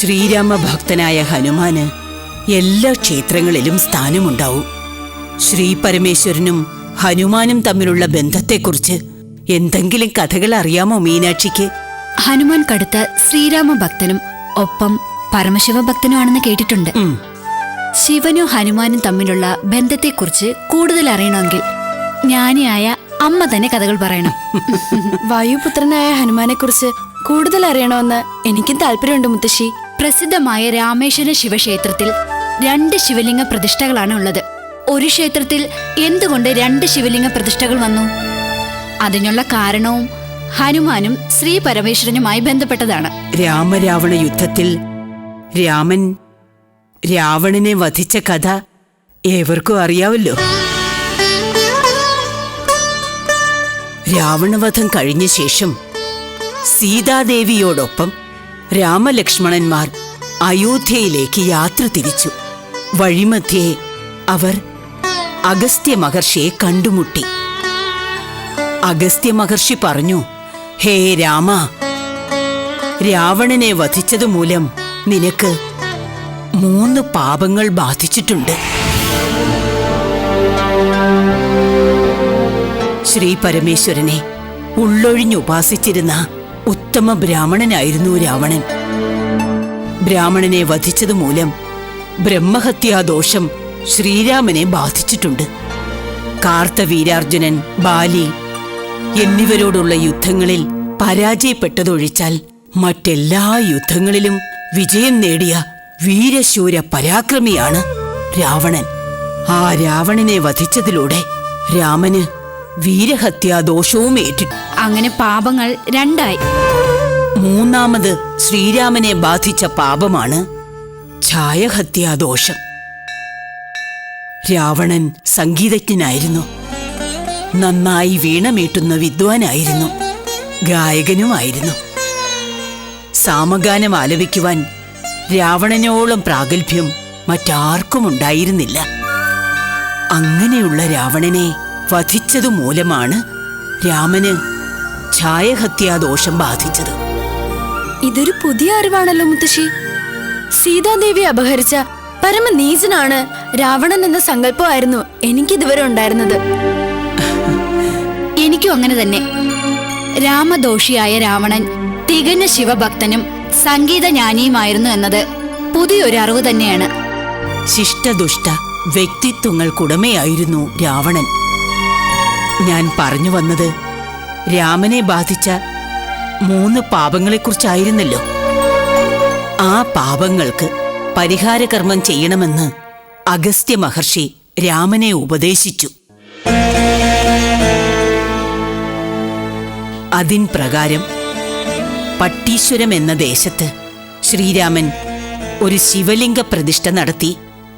ശ്രീരാമഭക്തനായ ഹനുമാന് എല്ലാ ക്ഷേത്രങ്ങളിലും സ്ഥാനമുണ്ടാവും. ശ്രീ പരമേശ്വരനും ഹനുമാനും തമ്മിലുള്ള ബന്ധത്തെക്കുറിച്ച് എന്തെങ്കിലും കഥകൾ അറിയാമോ മീനാക്ഷിക്ക്? ഹനുമാൻ കടുത്ത ശ്രീരാമഭക്തനും ഒപ്പം പരമശിവഭക്തനുമാണെന്ന് കേട്ടിട്ടുണ്ട്. ശിവനും ഹനുമാനും തമ്മിലുള്ള ബന്ധത്തെക്കുറിച്ച് കൂടുതൽ അറിയണമെങ്കിൽ ജ്ഞാനിയായ അമ്മ തന്നെ കഥകൾ പറയണം. വായുപുത്രനായ ഹനുമാനെ കുറിച്ച് കൂടുതൽ അറിയണമെന്ന് എനിക്കും താല്പര്യമുണ്ട് മുത്തശ്ശി. പ്രസിദ്ധമായ രാമേശ്വര ശിവക്ഷേത്രത്തിൽ 2 ശിവലിംഗ പ്രതിഷ്ഠകളാണ് ഉള്ളത്. ഒരു ക്ഷേത്രത്തിൽ എന്തുകൊണ്ട് 2 ശിവലിംഗ പ്രതിഷ്ഠകൾ വന്നു? അതിനുള്ള കാരണവും ഹനുമാനും ശ്രീ പരമേശ്വരനുമായി ബന്ധപ്പെട്ടതാണ്. രാമരാവണ യുദ്ധത്തിൽ രാമൻ രാവണനെ വധിച്ച കഥ ഏവർക്കും അറിയാവല്ലോ. രാവണവധം കഴിഞ്ഞ ശേഷം സീതാദേവിയോടൊപ്പം രാമലക്ഷ്മണന്മാർ അയോധ്യയിലേക്ക് യാത്ര തിരിച്ചു. വഴിമധ്യേ അവർ അഗസ്ത്യ മഹർഷിയെ കണ്ടുമുട്ടി. അഗസ്ത്യ മഹർഷി പറഞ്ഞു, ഹേ രാമ, രാവണനെ വധിച്ചതുമൂലം നിനക്ക് 3 പാപങ്ങൾ ബാധിച്ചിട്ടുണ്ട്. ശ്രീ പരമേശ്വരനെ ഉള്ളൊഴിഞ്ഞുപാസിച്ചിരുന്ന ഉത്തമ ബ്രാഹ്മണനായിരുന്നു രാവണൻ. ബ്രാഹ്മണനെ വധിച്ചതുമൂലം ബ്രഹ്മഹത്യാദോഷം ശ്രീരാമനെ ബാധിച്ചിട്ടുണ്ട്. കാർത്തവീരാർജുനൻ, ബാലി എന്നിവരോടുള്ള യുദ്ധങ്ങളിൽ പരാജയപ്പെട്ടതൊഴിച്ചാൽ മറ്റെല്ലാ യുദ്ധങ്ങളിലും വിജയം നേടിയ വീരശൂര പരാക്രമിയാണ് രാവണൻ. ആ രാവണനെ വധിച്ചതിലൂടെ രാമന് വീരഹത്യാദോഷവും ഏറ്റിട്ടു. അങ്ങനെ പാപങ്ങൾ 2ആയി. 3ാമത് ശ്രീരാമനെ ബാധിച്ച പാപമാണ് ഛായഹത്യാദോഷം. രാവണൻ സംഗീതജ്ഞനായിരുന്നു. നന്നായി വീണമീട്ടുന്ന വിദ്വാനായിരുന്നു. ഗായകനുമായിരുന്നു. സാമഗാനം ആലപിക്കുവാൻ രാവണനോളം പ്രാഗൽഭ്യം മറ്റാർക്കും ഉണ്ടായിരുന്നില്ല. അങ്ങനെയുള്ള രാവണനെ വധിച്ചതുമൂലമാണ് രാമന് ഛായഹത്യാദോഷം ബാധിച്ചത്. ഇതൊരു പുതിയ അറിവാണല്ലോ മുത്തശ്ശി. സീതാദേവി അപഹരിച്ച പരമനീചനാണ് രാവണൻ എന്ന സങ്കല്പമായിരുന്നു എനിക്കിതുവരെ ഉണ്ടായിരുന്നത്. എനിക്കും അങ്ങനെ തന്നെ. രാമദോഷിയായ രാവണൻ തികഞ്ഞ ശിവഭക്തനും സംഗീതജ്ഞാനിയുമായിരുന്നു എന്നത് പുതിയൊരു അറിവ് തന്നെയാണ്. ശിഷ്ടദുഷ്ട വ്യക്തിത്വങ്ങൾക്കുടമയായിരുന്നു രാവണൻ. ഞാൻ പറഞ്ഞു വന്നത് രാമനെ ബാധിച്ച 3 പാപങ്ങളെക്കുറിച്ചായിരുന്നല്ലോ. ആ പാപങ്ങൾക്ക് പരിഹാരകർമ്മം ചെയ്യണമെന്ന് അഗസ്ത്യ മഹർഷി രാമനെ ഉപദേശിച്ചു. അതിൻ പ്രകാരം പട്ടീശ്വരം എന്ന ദേശത്ത് ശ്രീരാമൻ ഒരു ശിവലിംഗ പ്രതിഷ്ഠ നടത്തി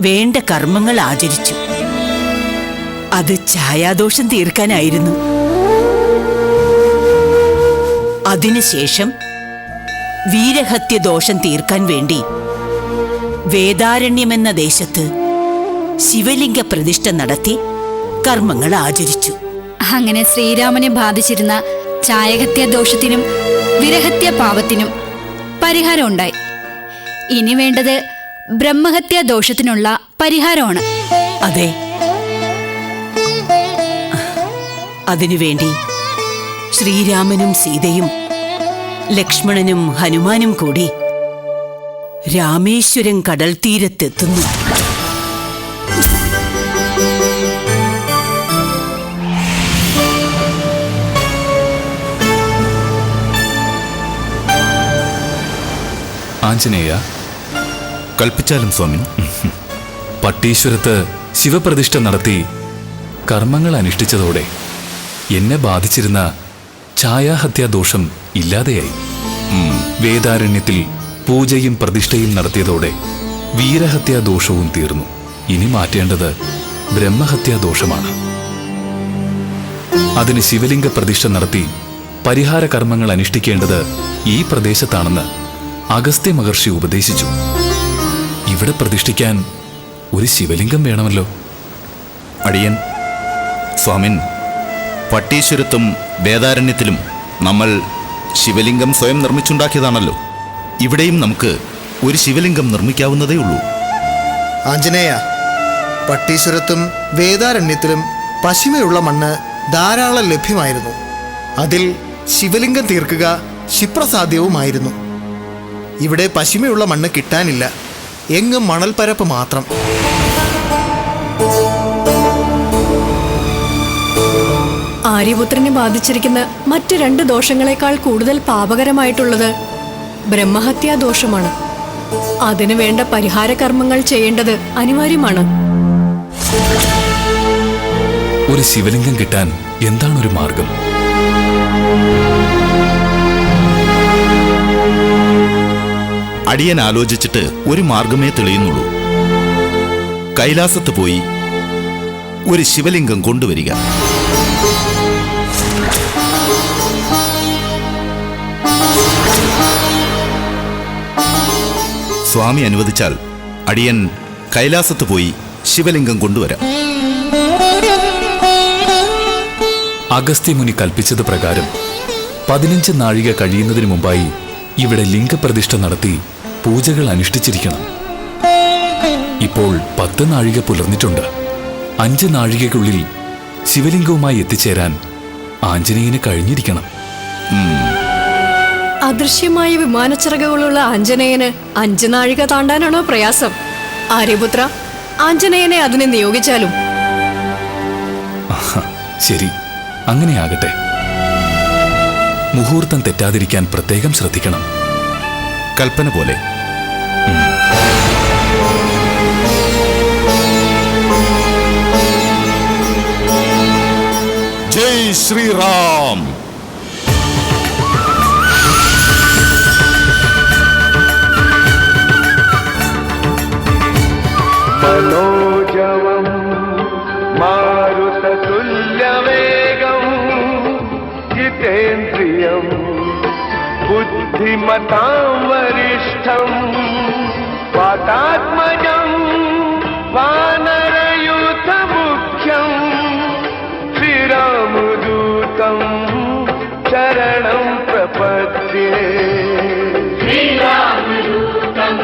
വേണ്ട കർമ്മങ്ങൾ ആചരിച്ചു. അത് ഛായാദോഷം തീർക്കാനായിരുന്നു. അതിനുശേഷം വീരഹത്യദോഷം തീർക്കാൻ വേണ്ടി വേദാരണ്യമെന്ന ദേശത്ത് ശിവലിംഗ പ്രതിഷ്ഠ നടത്തി കർമ്മങ്ങൾ ആചരിച്ചു. അങ്ങനെ ശ്രീരാമനെ ബാധിച്ചിരുന്ന ഛായഹത്യാദോഷത്തിനും വിരഹത്യ പാപത്തിനും പരിഹാരം ഉണ്ടായി. ഇനി വേണ്ടത് ബ്രഹ്മഹത്യാദോഷത്തിനുള്ള പരിഹാരമാണ്. അതെ, അതിനുവേണ്ടി ശ്രീരാമനും സീതയും ലക്ഷ്മണനും ഹനുമാനും കൂടി രാമേശ്വരം കടൽ തീരത്തെത്തുന്നു. ആഞ്ജനേയ, കൽപ്പിച്ചാലും സ്വാമി. പട്ടീശ്വരത്ത് ശിവപ്രതിഷ്ഠ നടത്തി കർമ്മങ്ങൾ അനുഷ്ഠിച്ചതോടെ എന്നെ ബാധിച്ചിരുന്ന ഛായാഹത്യാദോഷം ഇല്ലാതെയായി. വേദാരണ്യത്തിൽ പൂജയും പ്രതിഷ്ഠയും നടത്തിയതോടെ വീരഹത്യാദോഷവും തീർന്നു. ഇനി മാറ്റേണ്ടത് ബ്രഹ്മഹത്യാദോഷമാണ്. അതിന് ശിവലിംഗ പ്രതിഷ്ഠ നടത്തി പരിഹാര കർമ്മങ്ങൾ അനുഷ്ഠിക്കേണ്ടത് ഈ പ്രദേശത്താണെന്ന് അഗസ്ത്യ മഹർഷി ഉപദേശിച്ചു. ഇവിടെ പ്രതിഷ്ഠിക്കാൻ ഒരു ശിവലിംഗം വേണമല്ലോ. അടിയൻ സ്വാമിൻ, പട്ടീശ്വരത്തും വേദാരണ്യത്തിലും നമ്മൾ ശിവലിംഗം സ്വയം നിർമ്മിച്ചുണ്ടാക്കിയതാണല്ലോ. ഇവിടെയും നമുക്ക് ഒരു ശിവലിംഗം നിർമ്മിക്കാവുന്നതേ ഉള്ളൂ. ആഞ്ജനേയ, പട്ടീശ്വരത്തും വേദാരണ്യത്തിലും പശിമയുള്ള മണ്ണ് ധാരാളം ലഭ്യമായിരുന്നു. അതിൽ ശിവലിംഗം തീർക്കുക ക്ഷിപ്രസാധ്യവുമായിരുന്നു. ഇവിടെ പശിമയുള്ള മണ്ണ് കിട്ടാനില്ല, എങ്ങും മണൽപ്പരപ്പ് മാത്രം. ആര്യപുത്രനെ ബാധിച്ചിരിക്കുന്ന മറ്റ് 2 ദോഷങ്ങളെക്കാൾ കൂടുതൽ പാപകരമായിട്ടുള്ളത് ബ്രഹ്മഹത്യാ ദോഷമാണ്. അതിനു വേണ്ട പരിഹാര കർമ്മങ്ങൾ ചെയ്യേണ്ടത് അനിവാര്യമാണ്. ഒരു ശിവലിംഗം കിട്ടാൻ എന്താണ് ഒരു മാർഗം? അടിയൻ ആലോചിച്ചിട്ട് ഒരു മാർഗമേ തെളിയുന്നുള്ളൂ. കൈലാസത്ത് പോയി ഒരു ശിവലിംഗം കൊണ്ടുവരിക. സ്വാമി അനുവദിച്ചാൽ അടിയൻ കൈലാസത്ത് പോയി ശിവലിംഗം കൊണ്ടുവരാം. അഗസ്ത്യമുനി കൽപ്പിച്ചത് പ്രകാരം 15 നാഴിക കഴിയുന്നതിന് മുമ്പായി ഇവിടെ ലിംഗപ്രതിഷ്ഠ നടത്തി പൂജകൾ അനുഷ്ഠിച്ചിരിക്കണം. ഇപ്പോൾ 10 നാഴിക പുലർന്നിട്ടുണ്ട്. 5 നാഴികയ്ക്കുള്ളിൽ ശിവലിംഗവുമായി എത്തിച്ചേരാൻ ആഞ്ജനേയന് കഴിഞ്ഞിരിക്കണം. അദൃശ്യമായ വിമാനച്ചിറകുകളുള്ള ആഞ്ജനേയന് 5 നാഴിക താണ്ടാനാണോ പ്രയാസം? ആര്യപുത്ര, ആഞ്ജനേയനെ അതിനെ നിയോഗിച്ചാലും. ശരി, അങ്ങനെയാകട്ടെ. മുഹൂർത്തം തെറ്റാതിരിക്കാൻ പ്രത്യേകം ശ്രദ്ധിക്കണം. കൽപ്പന പോലെ. ജയ് ശ്രീറാം. മനോജവം മാരുതതുല്യവേഗം ജിതേന്ദ്രിയം ബുദ്ധിമതാം വരിഷ്ഠം വാതാത്മജം വാനരയൂഥമുഖ്യം ശ്രീരാമദൂതം ശരണം പ്രപദ്യേ. ശ്രീരാമദൂതം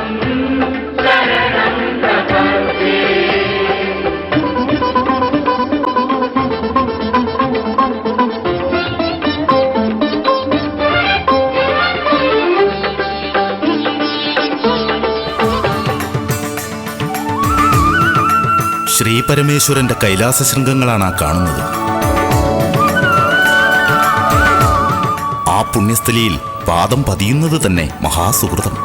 ശരണം പ്രപദ്യേ. ശ്രീ പരമേശ്വരന്റെ കൈലാസ ശൃംഗങ്ങളാണ് ആ കാണുന്നത്. ആ പുണ്യസ്ഥലിയിൽ പാദം പതിയുന്നത് തന്നെ മഹാസുഹൃതം.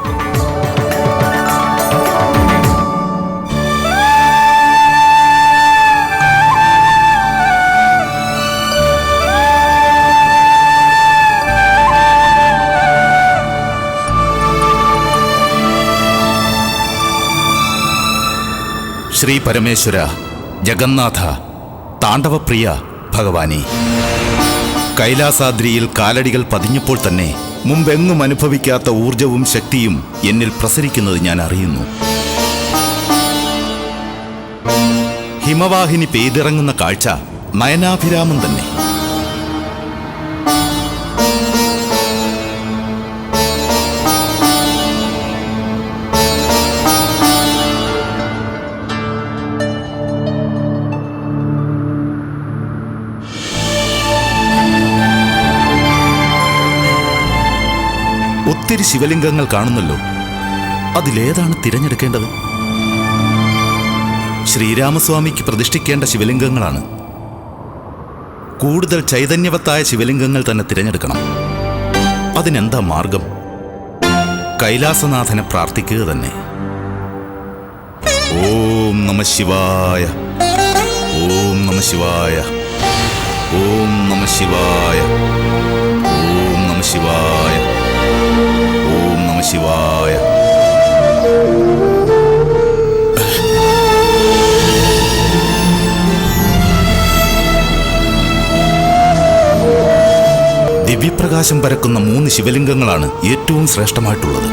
ശ്രീ പരമേശ്വര, ജഗന്നാഥ, താണ്ഡവപ്രിയ ഭഗവാനെ, കൈലാസാദ്രിയിൽ കാലടികൾ പതിഞ്ഞപ്പോൾ തന്നെ മുമ്പെങ്ങും അനുഭവിക്കാത്ത ഊർജവും ശക്തിയും എന്നിൽ പ്രസരിക്കുന്നത് ഞാൻ അറിയുന്നു. ഹിമവാഹിനി പെയ്തിറങ്ങുന്ന കാഴ്ച നയനാഭിരാമം തന്നെ. ഒത്തിരി ശിവലിംഗങ്ങൾ കാണുന്നല്ലോ, അതിലേതാണ് തിരഞ്ഞെടുക്കേണ്ടത്? ശ്രീരാമസ്വാമിക്ക് പ്രതിഷ്ഠിക്കേണ്ട ശിവലിംഗങ്ങളാണ്. കൂടുതൽ ചൈതന്യവത്തായ ശിവലിംഗങ്ങൾ തന്നെ തിരഞ്ഞെടുക്കണം. അതിനെന്താ മാർഗം? കൈലാസനാഥനെ പ്രാർത്ഥിക്കുക തന്നെ. ഓം നമ ശിവായ, ഓം നമ ശിവായ, ഓം നമ ശിവായ, ഓം നമ ശിവായ, ഓം നമ ശിവായ. ദിവ്യപ്രകാശം പരക്കുന്ന 3 ശിവലിംഗങ്ങളാണ് ഏറ്റവും ശ്രേഷ്ഠമായിട്ടുള്ളത്.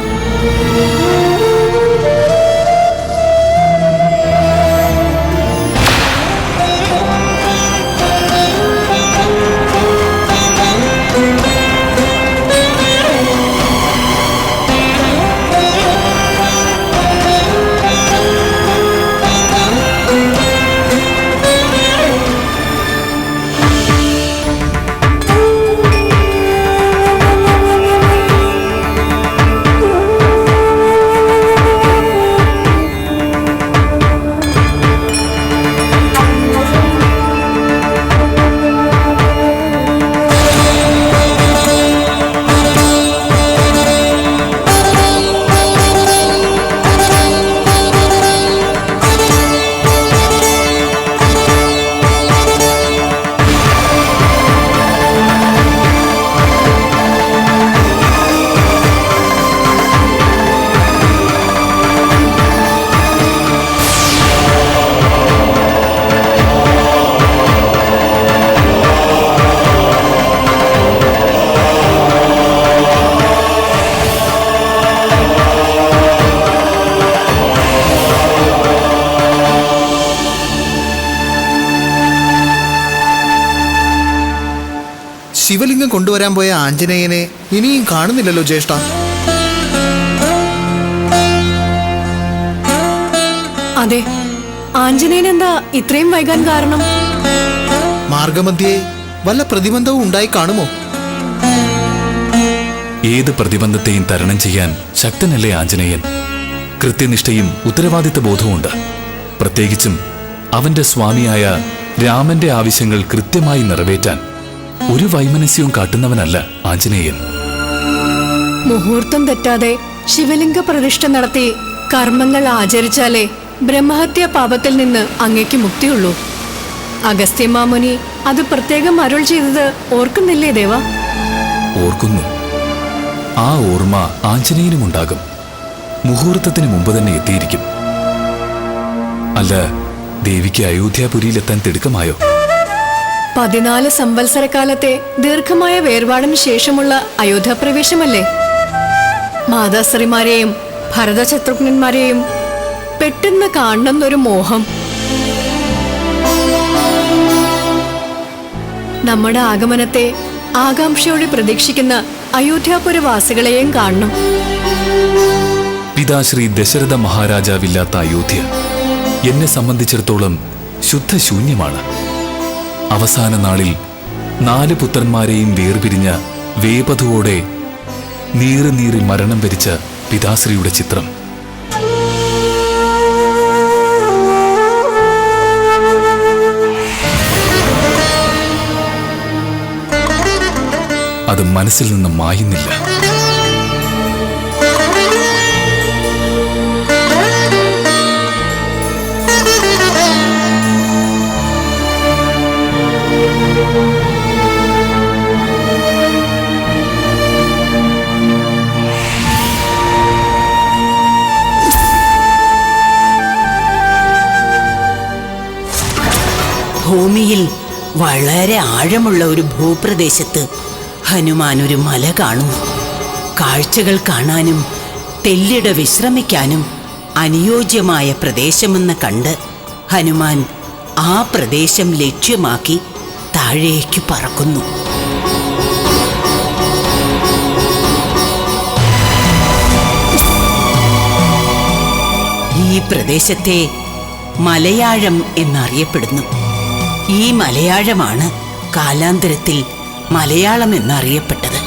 ശിവലിംഗം കൊണ്ടുവരാൻ പോയ ആഞ്ജനേയനെ ഇനിയും കാണുന്നില്ലല്ലോ ജ്യേഷ്ഠ. അതെ, ആഞ്ജനേയൻ എന്താ ഇത്രയും വൈകാൻ കാരണം? മാർഗമധ്യേ വല്ല പ്രതിബന്ധവും ഉണ്ടായി കാണുമോ? ഏത് പ്രതിബന്ധത്തെയും തരണം ചെയ്യാൻ ശക്തനല്ലേ ആഞ്ജനേയൻ. കൃത്യനിഷ്ഠയും ഉത്തരവാദിത്ത ബോധവുമുണ്ട്. പ്രത്യേകിച്ചും അവന്റെ സ്വാമിയായ രാമന്റെ ആവശ്യങ്ങൾ കൃത്യമായി നിറവേറ്റാൻ ഒരു വൈമനസ്യവും കാട്ടുന്നവനല്ല ആഞ്ജനേയൻ. മുഹൂർത്തം തെറ്റാതെ ശിവലിംഗ പ്രതിഷ്ഠ നടത്തി കർമ്മങ്ങൾ ആചരിച്ചാലേ ബ്രഹ്മഹത്യാ പാപത്തിൽ നിന്ന് അങ്ങേക്ക് മുക്തിയുള്ളൂ. അഗസ്ത്യമാമുനി അത് പ്രത്യേകം അരുൾ ചെയ്തത് ഓർക്കുന്നില്ലേ ദേവ? ഓർക്കുന്നു. ആ ഓർമ്മ ആഞ്ജനേയനുമുണ്ടാകും. മുഹൂർത്തത്തിന് മുമ്പ് തന്നെ എത്തിയിരിക്കും. അല്ല, ദേവിക്ക് അയോധ്യാപുരിയിലെത്താൻ തിടുക്കമായോ? 14 സംവത്സരക്കാലത്തെ ദീർഘമായ വേർപാടിന് ശേഷമുള്ള അയോധ്യാപ്രവേശമല്ലേ? മാതാശ്രീമാരെയും ഭരതശത്രുഘ്നന്മാരെയും പെട്ടെന്ന് കാണണമെന്നൊരു മോഹം. നമ്മുടെ ആഗമനത്തെ ആകാംക്ഷയോടെ പ്രതീക്ഷിക്കുന്ന അയോധ്യാപുരവാസികളെയും കാണണം. പിതാശ്രീ ദശരഥ മഹാരാജാവില്ലാത്ത അയോധ്യ എന്നെ സംബന്ധിച്ചിടത്തോളം ശുദ്ധശൂന്യമാണ്. അവസാന നാളിൽ 4 പുത്രന്മാരെയും വേർപിരിഞ്ഞ വേപതുവോടെ നീറി മരണം വരിച്ച പിതാശ്രീയുടെ ചിത്രം. അത് മനസ്സിൽ നിന്ന് മായുന്നില്ല. ഭൂമിയിൽ വളരെ ആഴമുള്ള ഒരു ഭൂപ്രദേശത്ത് ഹനുമാൻ ഒരു മല കാണുന്നു. കാഴ്ചകൾ കാണാനും തെല്ലിട വിശ്രമിക്കാനും അനുയോജ്യമായ പ്രദേശമെന്ന് കണ്ട് ഹനുമാൻ ആ പ്രദേശം ലക്ഷ്യമാക്കി താഴേക്ക് പറക്കുന്നു. ഈ പ്രദേശത്തെ മലയാഴം എന്നറിയപ്പെടുന്നു. ഈ മലയാഴമാണ് കാലാന്തരത്തിൽ മലയാളം എന്നറിയപ്പെട്ടത്.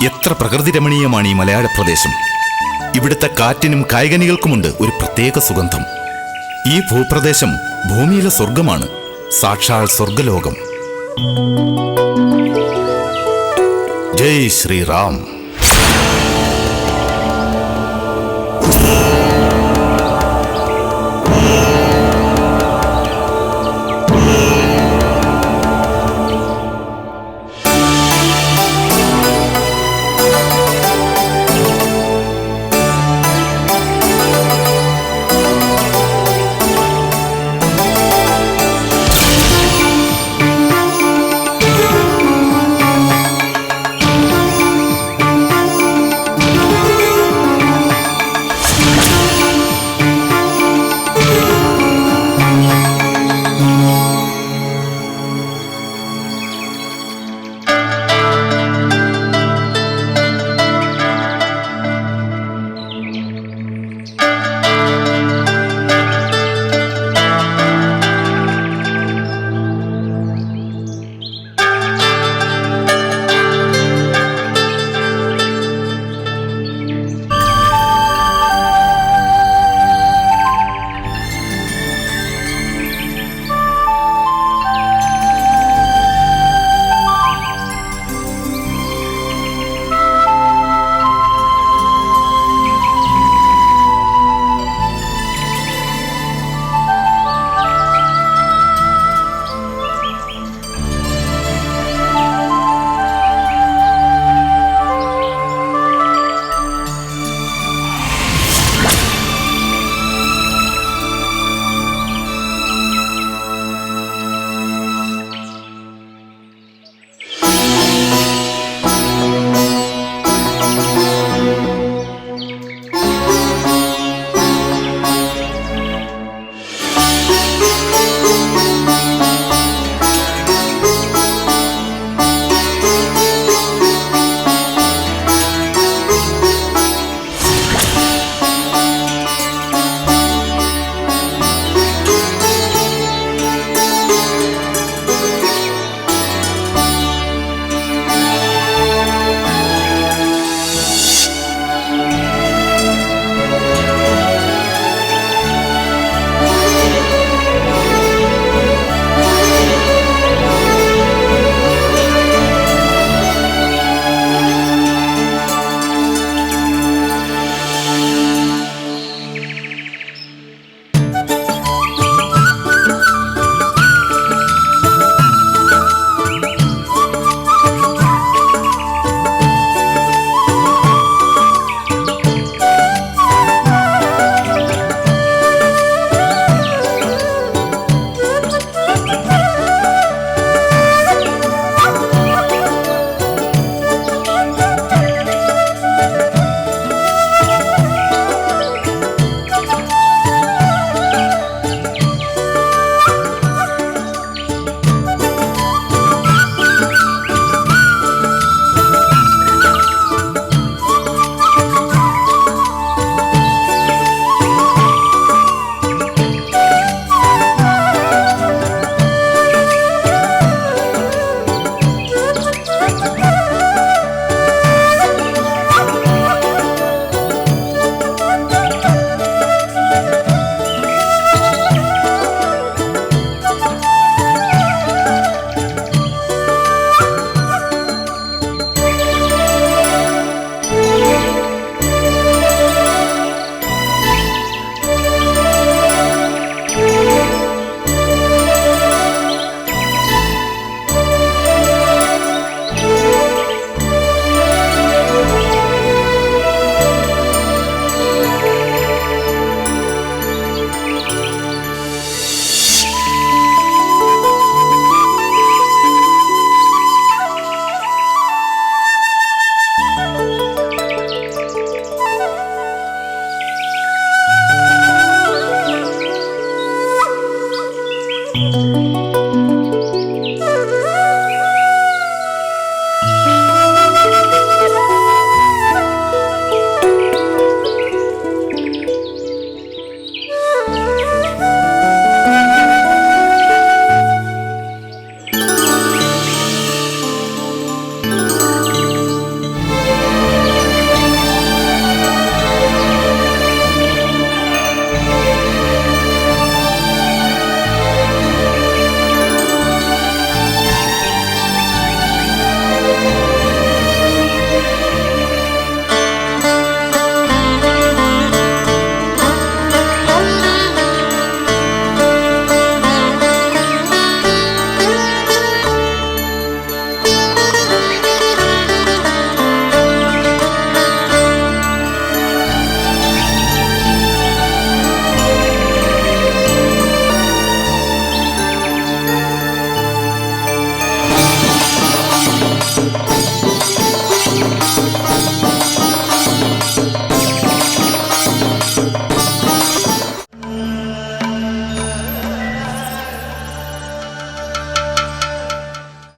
എത്ര പ്രകൃതി രമണീയമാണ് ഈ മലയാള പ്രദേശം. ഇവിടുത്തെ കാറ്റിനും കായ്കനികൾക്കുമുണ്ട് ഒരു പ്രത്യേക സുഗന്ധം. ഈ ഭൂപ്രദേശം ഭൂമിയിലെ സ്വർഗമാണ്, സാക്ഷാൽ സ്വർഗലോകം. ജയ് ശ്രീറാം.